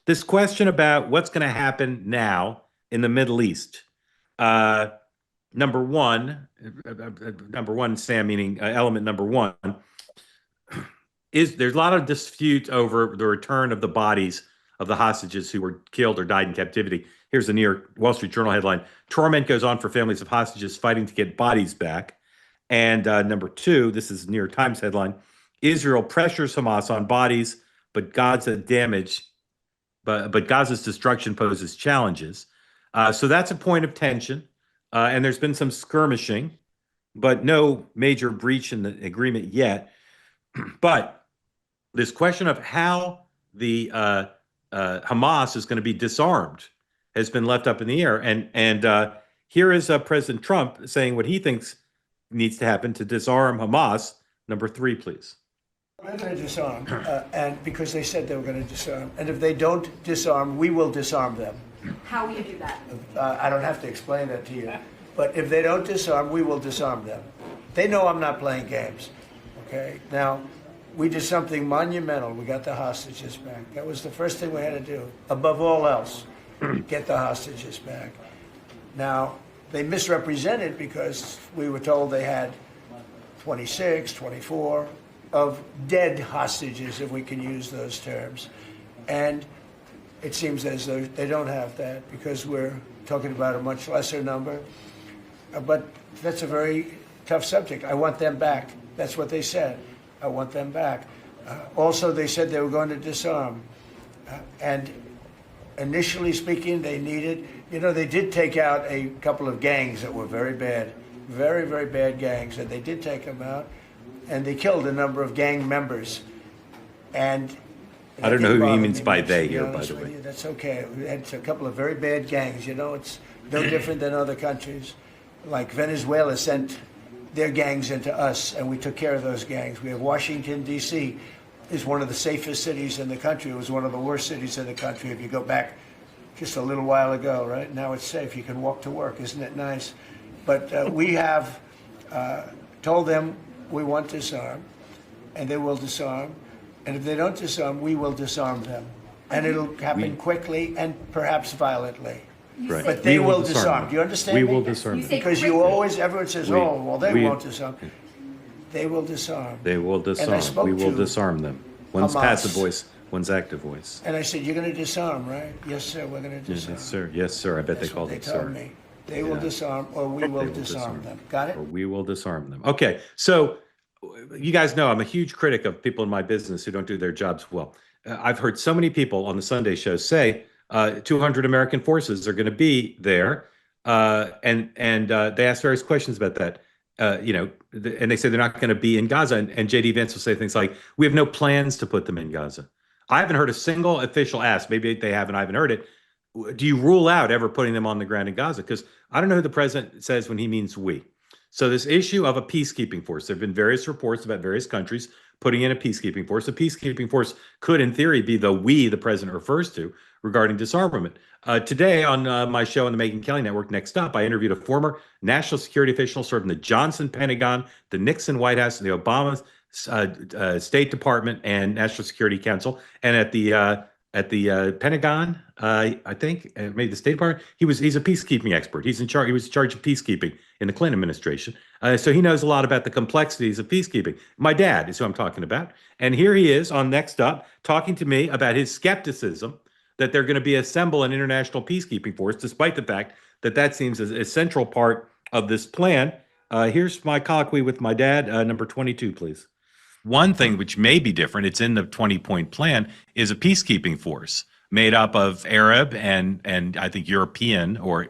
this question about what's going to happen now in the Middle East. Uh, number one, Sam, meaning element number one, is there's a lot of dispute over the return of the bodies of the hostages who were killed or died in captivity. Here's the New York Wall Street Journal headline: "Torment goes on for families of hostages fighting to get bodies back." And number two, this is New York Times headline: "Israel pressures Hamas on bodies, but Gaza's destruction poses challenges." So that's a point of tension, and there's been some skirmishing, but no major breach in the agreement yet. But this question of how the Hamas is going to be disarmed has been left up in the air. And here is President Trump saying what he thinks needs to happen to disarm Hamas. Number three, please. They're going to disarm, and because they said they were going to disarm. And if they don't disarm, we will disarm them. How will you do that? I don't have to explain that to you. But if they don't disarm, we will disarm them. They know I'm not playing games. Okay? Now, we did something monumental. We got the hostages back. That was the first thing we had to do. Above all else, get the hostages back. Now, they misrepresented because we were told they had 26, 24 of dead hostages, if we can use those terms. And it seems as though they don't have that because we're talking about a much lesser number. But that's a very tough subject. I want them back. That's what they said. I want them back. Also, they said they were going to disarm. And initially speaking, they needed, they did take out a couple of gangs that were very bad, very, very bad gangs, and they did take them out. And they killed a number of gang members. And I don't know who he means by they here, by the way. That's okay. We had a couple of very bad gangs. It's no different than other countries. Like Venezuela sent their gangs into us, and we took care of those gangs. We have Washington, D.C. is one of the safest cities in the country. It was one of the worst cities in the country if you go back just a little while ago, right? Now it's safe. You can walk to work. Isn't it nice? But we have told them we want to disarm, and they will disarm. And if they don't disarm, we will disarm them. And it'll happen quickly and perhaps violently. Right. But they will disarm. Do you understand me? We will disarm them. Because everyone says, they won't disarm. They will disarm. They will disarm. We will disarm them. One's Hamas. Passive voice, one's active voice. And I said, you're going to disarm, right? Yes, sir, we're going to disarm. Yes, sir. Yes, sir. I bet they called it sir. Me. They will disarm, or we will disarm them. Got it? Or we will disarm them. Okay, so you guys know I'm a huge critic of people in my business who don't do their jobs well. I've heard so many people on the Sunday show say 200 American forces are going to be there, and they ask various questions about that. And they say they're not going to be in Gaza. And J.D. Vance will say things like, "We have no plans to put them in Gaza." I haven't heard a single official ask. Maybe they haven't. I haven't heard it. Do you rule out ever putting them on the ground in Gaza? Because I don't know who the president says when he means we. So this issue of a peacekeeping force, there have been various reports about various countries putting in a peacekeeping force. A peacekeeping force could, in theory, be the we the president refers to regarding disarmament. Today on my show on the Megyn Kelly Network, Next Up, I interviewed a former national security official served in the Johnson Pentagon, the Nixon White House, and the Obama State Department and National Security Council. And at the Pentagon, I think, maybe the State Department, he's a peacekeeping expert. He was in charge of peacekeeping in the Clinton administration. So he knows a lot about the complexities of peacekeeping. My dad is who I'm talking about. And here he is on Next Up talking to me about his skepticism that they're going to assemble an international peacekeeping force, despite the fact that seems as a central part of this plan. Here's my colloquy with my dad, number 22, please. One thing which may be different, it's in the 20-point plan, is a peacekeeping force made up of Arab and I think European or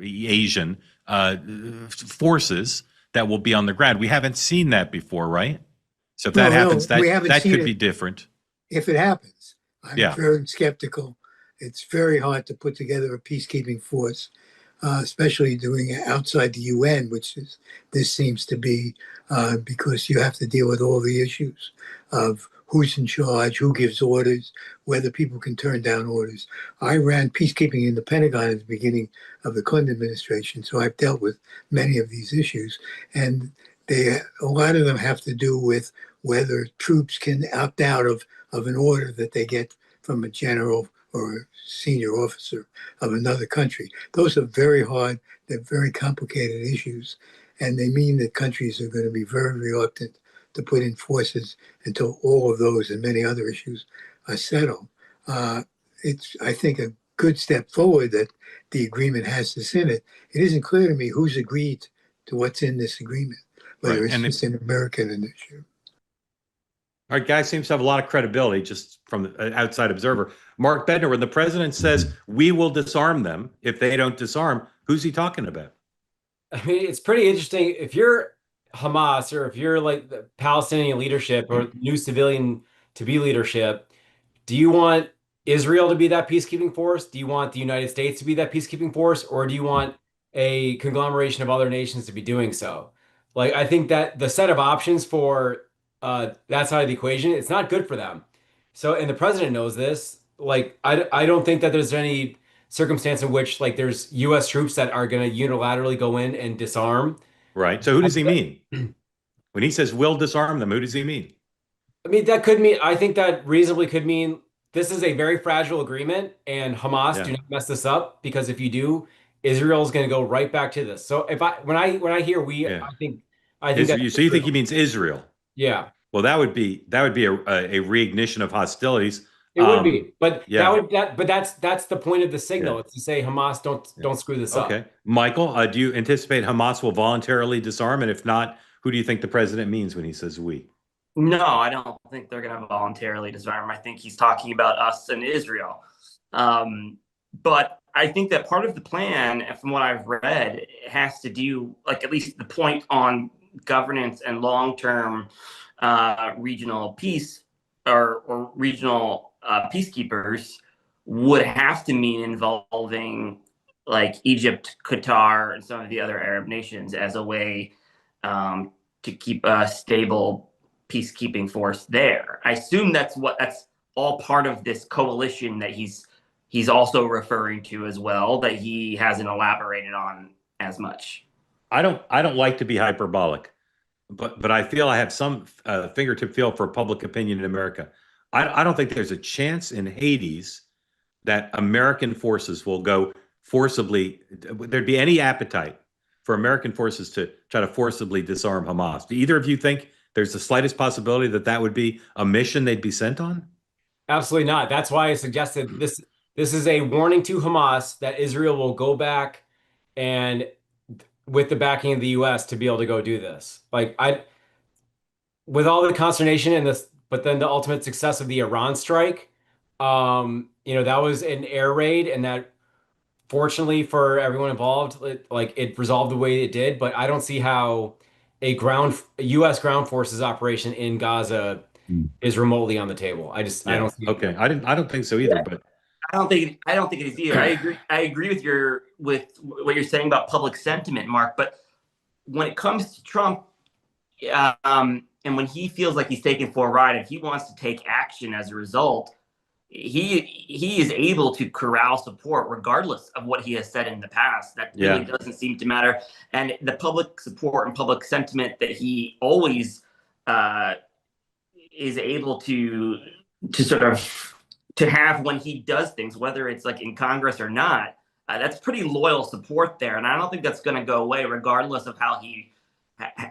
Asian forces that will be on the ground. We haven't seen that before, right? So if that happens, that could be different. If it happens, I'm very skeptical. It's very hard to put together a peacekeeping force, especially doing it outside the UN, this seems to be, because you have to deal with all the issues of who's in charge, who gives orders, whether people can turn down orders. I ran peacekeeping in the Pentagon at the beginning of the Clinton administration, so I've dealt with many of these issues. And a lot of them have to do with whether troops can opt out of an order that they get from a general or a senior officer of another country. Those are very hard, they're very complicated issues, and they mean that countries are going to be very reluctant to put in forces until all of those and many other issues are settled. It's, I think, a good step forward that the agreement has this in it. It isn't clear to me who's agreed to what's in this agreement, whether Right. it's just an American initiative. Our guy seems to have a lot of credibility just from an outside observer. Mark Bednar, when the president says we will disarm them if they don't disarm, who's he talking about? I mean, it's pretty interesting. If you're Hamas or if you're like the Palestinian leadership or new civilian to be leadership, do you want Israel to be that peacekeeping force? Do you want the United States to be that peacekeeping force? Or do you want a conglomeration of other nations to be doing so? Like, I think that the set of options for that side of the equation, it's not good for them. So, and the president knows this. Like, I don't think that there's any circumstance in which like there's U.S. troops that are going to unilaterally go in and disarm. Right. So who does he mean? When he says we'll disarm them, who does he mean? I mean, that could mean, I think that reasonably could mean this is a very fragile agreement and Hamas do not mess this up, because if you do, Israel is going to go right back to this. So if when I hear we, I think Israel, that so you think he means Israel? Yeah. Well, that would be a reignition of hostilities. It would be, but yeah. but that's the point of the signal. It's to say Hamas don't screw this up. Okay, Michael, do you anticipate Hamas will voluntarily disarm? And if not, who do you think the president means when he says we? No, I don't think they're going to voluntarily disarm. I think he's talking about us and Israel. But I think that part of the plan, from what I've read, has to do, like at least the point on governance and long-term regional peace or regional peacekeepers would have to mean involving like Egypt, Qatar, and some of the other Arab nations as a way to keep a stable peacekeeping force there. I assume that's all part of this coalition that he's also referring to as well, that he hasn't elaborated on as much. I don't like to be hyperbolic, but I feel I have some fingertip feel for public opinion in America. I don't think there's a chance in Hades that American forces will go forcibly. There'd be any appetite for American forces to try to forcibly disarm Hamas. Do either of you think there's the slightest possibility that that would be a mission they'd be sent on? Absolutely not. That's why I suggested this. This is a warning to Hamas that Israel will go back and with the backing of the U.S. to be able to go do this. Like with all the consternation and this, but then the ultimate success of the Iran strike, that was an air raid, and that fortunately for everyone involved, it resolved the way it did. But I don't see how a U.S. ground forces operation in Gaza is remotely on the table. I don't see it. Okay. I don't think so either, but I don't think it is either. I agree with what you're saying about public sentiment, Mark. But when it comes to Trump, and when he feels like he's taken for a ride, and he wants to take action as a result, he is able to corral support regardless of what he has said in the past. That really doesn't seem to matter. And the public support and public sentiment that he always is able to sort of to have when he does things, whether it's like in Congress or not, that's pretty loyal support there. And I don't think that's going to go away regardless of how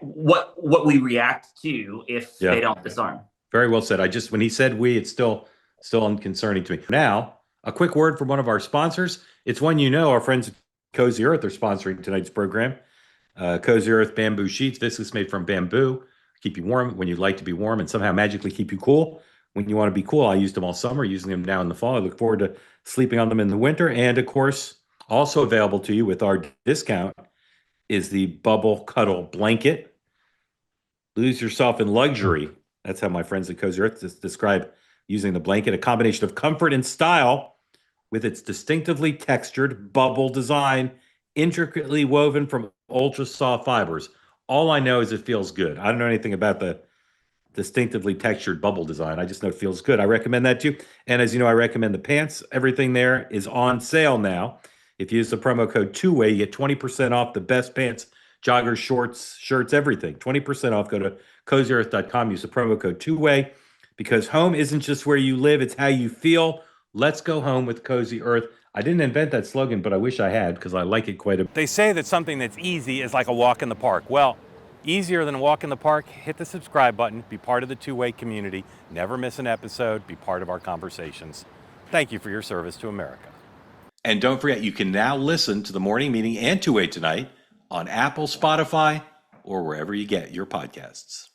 what we react to if they don't disarm. Very well said. When he said we, it's still unconcerning to me. Now, a quick word from one of our sponsors. It's one our friends at Cozy Earth are sponsoring tonight's program. Cozy Earth bamboo sheets, viscose made from bamboo, keep you warm when you like to be warm and somehow magically keep you cool when you want to be cool. I used them all summer, using them now in the fall. I look forward to sleeping on them in the winter. And of course, also available to you with our discount is the Bubble Cuddle Blanket. Lose yourself in luxury. That's how my friends at Cozy Earth describe using the blanket, a combination of comfort and style with its distinctively textured bubble design, intricately woven from ultra soft fibers. All I know is it feels good. I don't know anything about the distinctively textured bubble design. I just know it feels good. I recommend that too. And as you know, I recommend the pants. Everything there is on sale now. If you use the promo code TWOWAY, you get 20% off the best pants, joggers, shorts, shirts, everything. 20% off. Go to cozyearth.com. Use the promo code TWOWAY, because home isn't just where you live, it's how you feel. Let's go home with cozy earth. I didn't invent that slogan, but I wish I had because I like it quite a bit. They say that something that's easy is like a walk in the park. Well, easier than a walk in the park, hit the subscribe button, be part of the two-way community, never miss an episode, be part of our conversations. Thank you for your service to America. And don't forget, you can now listen to the morning meeting and Two-Way Tonight on Apple, Spotify, or wherever you get your podcasts.